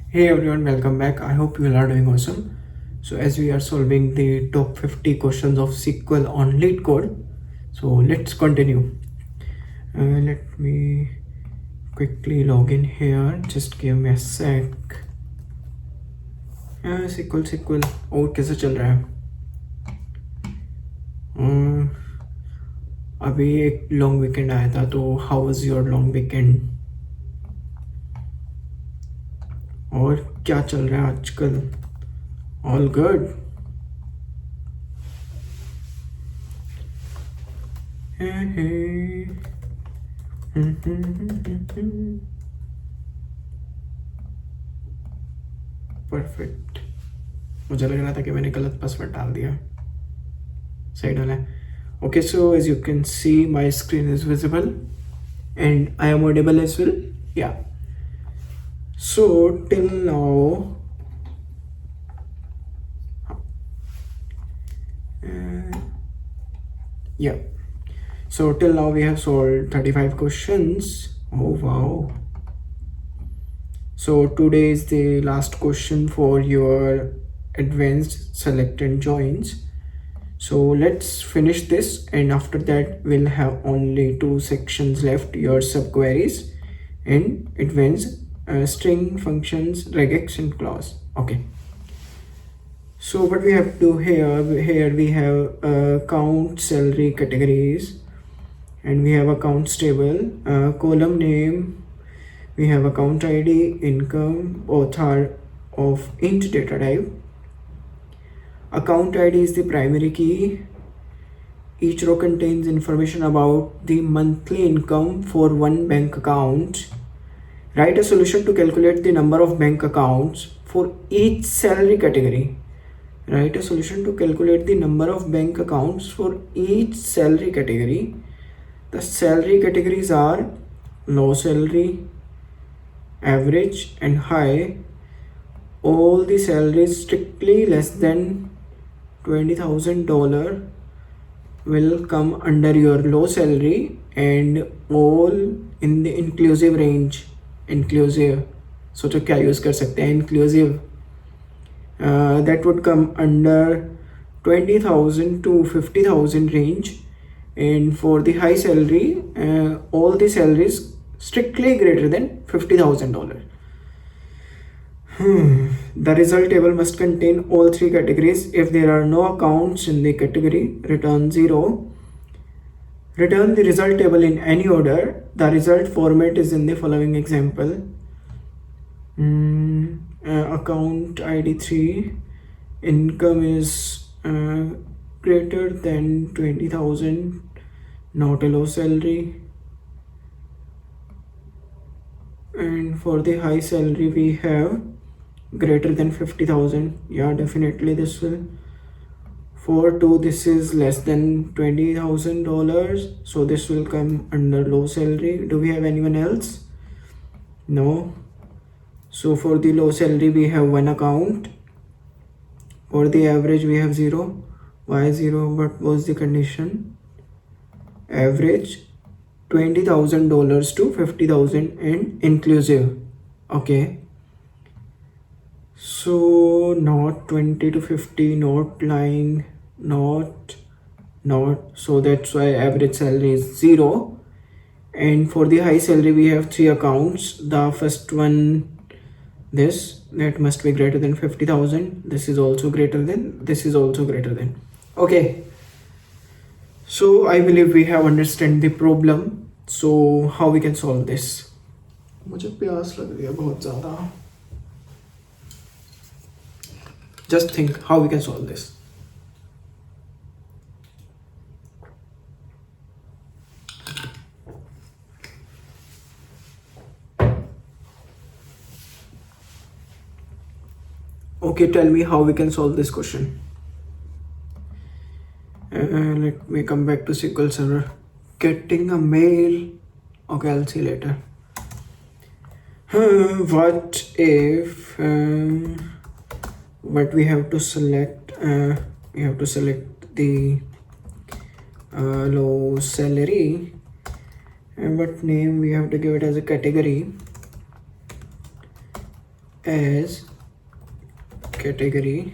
Hey everyone, welcome back. I hope you all are doing awesome. So as we are solving the top 50 questions of SQL on LeetCode, so let's continue. Let me quickly log in here. Just give me a sec. SQL और कैसे चल रहा है? अभी एक long weekend आया था, तो how was your long weekend? और क्या चल रहा है आजकल? All good? परफेक्ट. मुझे लग रहा था कि मैंने गलत पासवर्ड डाल दिया. सही डाला है. Okay, so as you can see, my screen is visible and I am audible as well. Yeah. So till now, yeah. So till now we have solved 35 questions. Oh wow. So today is the last question for your advanced select and joins. So let's finish this, and after that we'll have only two sections left: your subqueries and advanced string functions, regex and clause. Okay. So what we have to do here we have count, salary, categories, and we have accounts table, column name, we have account ID, income, both are of int data type. Account ID is the primary key. Each row contains information about the monthly income for one bank account. Write a solution to calculate the number of bank accounts for each salary category. Write a solution to calculate the number of bank accounts for each salary category. The salary categories are low salary, average and high. All the salaries strictly less than $20,000 will come under your low salary, and all in the inclusive range. Inclusive, सोचो क्या use कर सकते हैं? inclusive, that would come under 20,000 to 50,000 range. And for the high salary, all the salaries strictly greater than $50,000. The result table must contain all three categories. If there are no accounts in the category, return 0. Return the result table in any order. The result format is in the following example. Account ID 3, income is greater than 20,000, not a low salary. And for the high salary we have greater than 50,000. Yeah, definitely this will. For 2, this is less than $20,000, so this will come under low salary. Do we have anyone else? No. So for the low salary we have one account. For the average we have 0. Why 0? What was the condition? Average $20,000 to 50,000 and inclusive. Okay. So not 20 to 50, not line, not. So that's why average salary is 0. And for the high salary we have 3 accounts. The first one, that must be greater than 50,000. This is also greater than, this is also greater than. Okay. So I believe we have understand the problem. So how we can solve this? मुझे प्यास लग रही है बहुत ज़्यादा. Just think how we can solve this. Okay, tell me how we can solve this question. Let me come back to SQL Server. Getting a mail. Okay, I'll see later. What if what we have to select? We have to select the low salary, and what name we have to give it as a category. as category,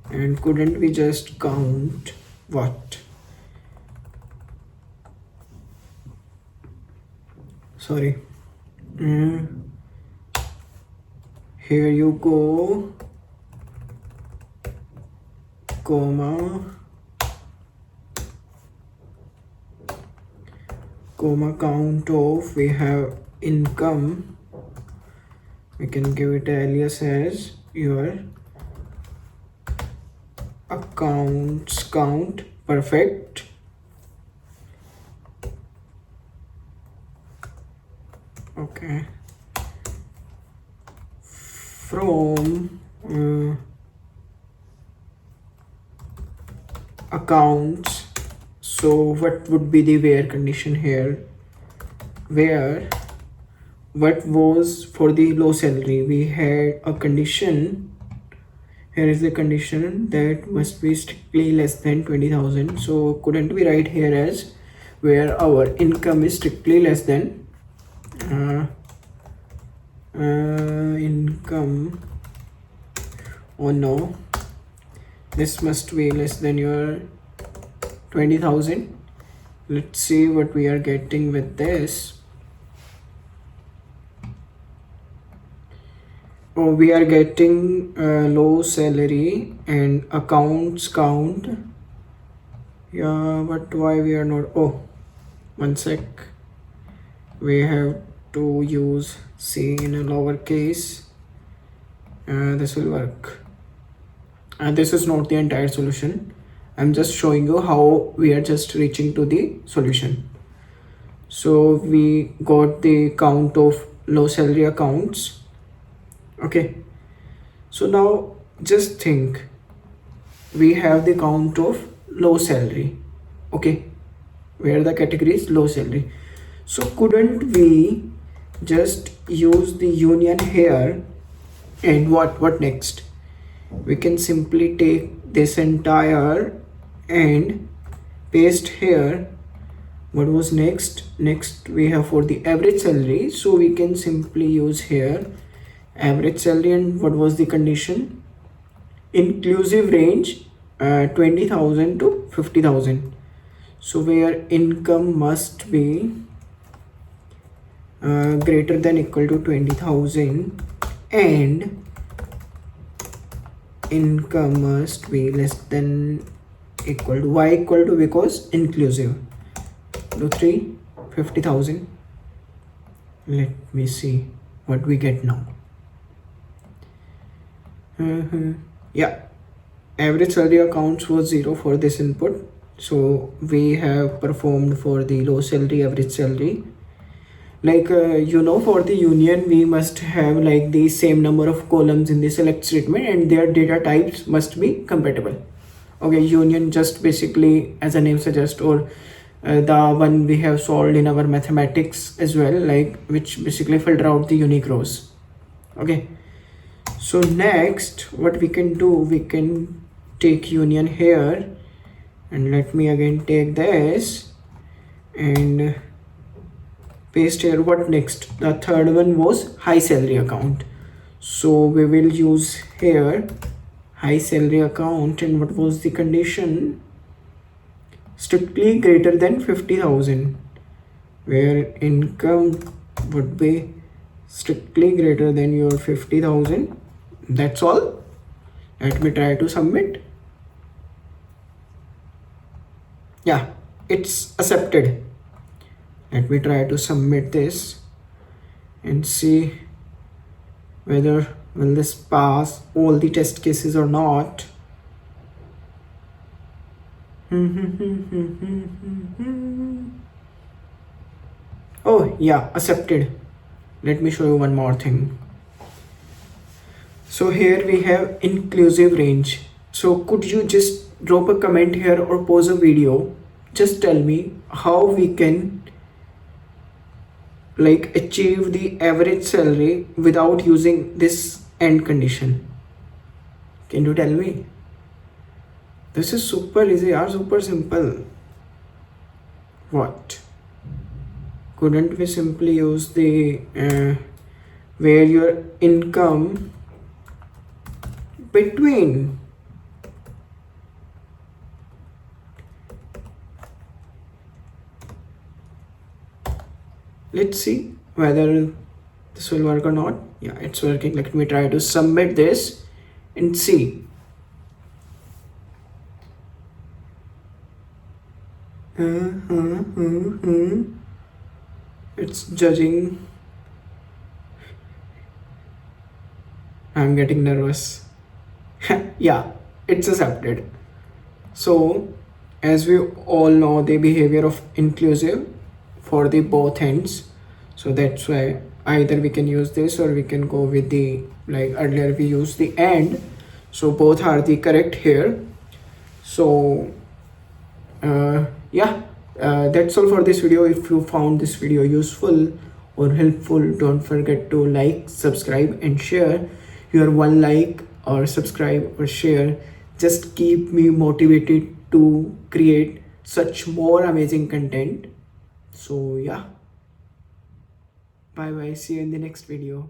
and couldn't we just count what? Sorry. Here you go, comma count of, we have income, we can give it an alias as your accounts count. Perfect. Okay, from accounts, so what would be the where condition here? Where, what was for the low salary? We had a condition. Here is the condition that must be strictly less than 20,000. So couldn't we write here as where our income is strictly less than income, oh no, this must be less than your 20,000. Let's see what we are getting with this. Oh, we are getting low salary and accounts count. Yeah, but why we are not? Oh, one sec. We have to use C in a lowercase. This will work. This is not the entire solution. I'm just showing you how we are just reaching to the solution. So we got the count of low salary accounts. Okay, so now just think, we have the count of low salary. Okay, where the category is low salary. So couldn't we just use the union here, and what next? We can simply take this entire and paste here. What was next? Next we have for the average salary, so we can simply use here average salary, and what was the condition? Inclusive range 20,000 to 50,000. So where income must be greater than equal to 20,000 and income must be less than equal to, why equal to? Because inclusive. Do 3, 50,000. Let me see what we get now. Yeah, average salary accounts was 0 for this input, so we have performed for the low salary, average salary. Like for the union we must have like the same number of columns in the select statement, and their data types must be compatible. Okay, union just basically, as a name suggests, or the one we have solved in our mathematics as well, like which basically filter out the unique rows. Okay, so next what we can do, we can take union here, and let me again take this and paste here. What next? The third one was high salary account, so we will use here high salary account, and what was the condition? Strictly greater than 50,000, where income would be strictly greater than your 50,000. That's all. Let me try to submit. Yeah, it's accepted. Let me try to submit this and see whether will this pass all the test cases or not. Oh yeah, accepted. Let me show you one more thing. So here we have inclusive range. So could you just drop a comment here or pause a video? Just tell me how we can like achieve the average salary without using this end condition. Can you tell me? This is super easy or super simple. What? Couldn't we simply use the where your income between let's see whether this will work or not. Yeah, it's working. Let me try to submit this and see. It's judging. I'm getting nervous. Yeah, it's accepted. So as we all know the behavior of inclusive for the both ends, so that's why either we can use this or we can go with the, like earlier we used the and, so both are the correct here. So yeah, that's all for this video. If you found this video useful or helpful, don't forget to like, subscribe and share. Your one like or subscribe or share just keep me motivated to create such more amazing content. So yeah, bye bye, see you in the next video.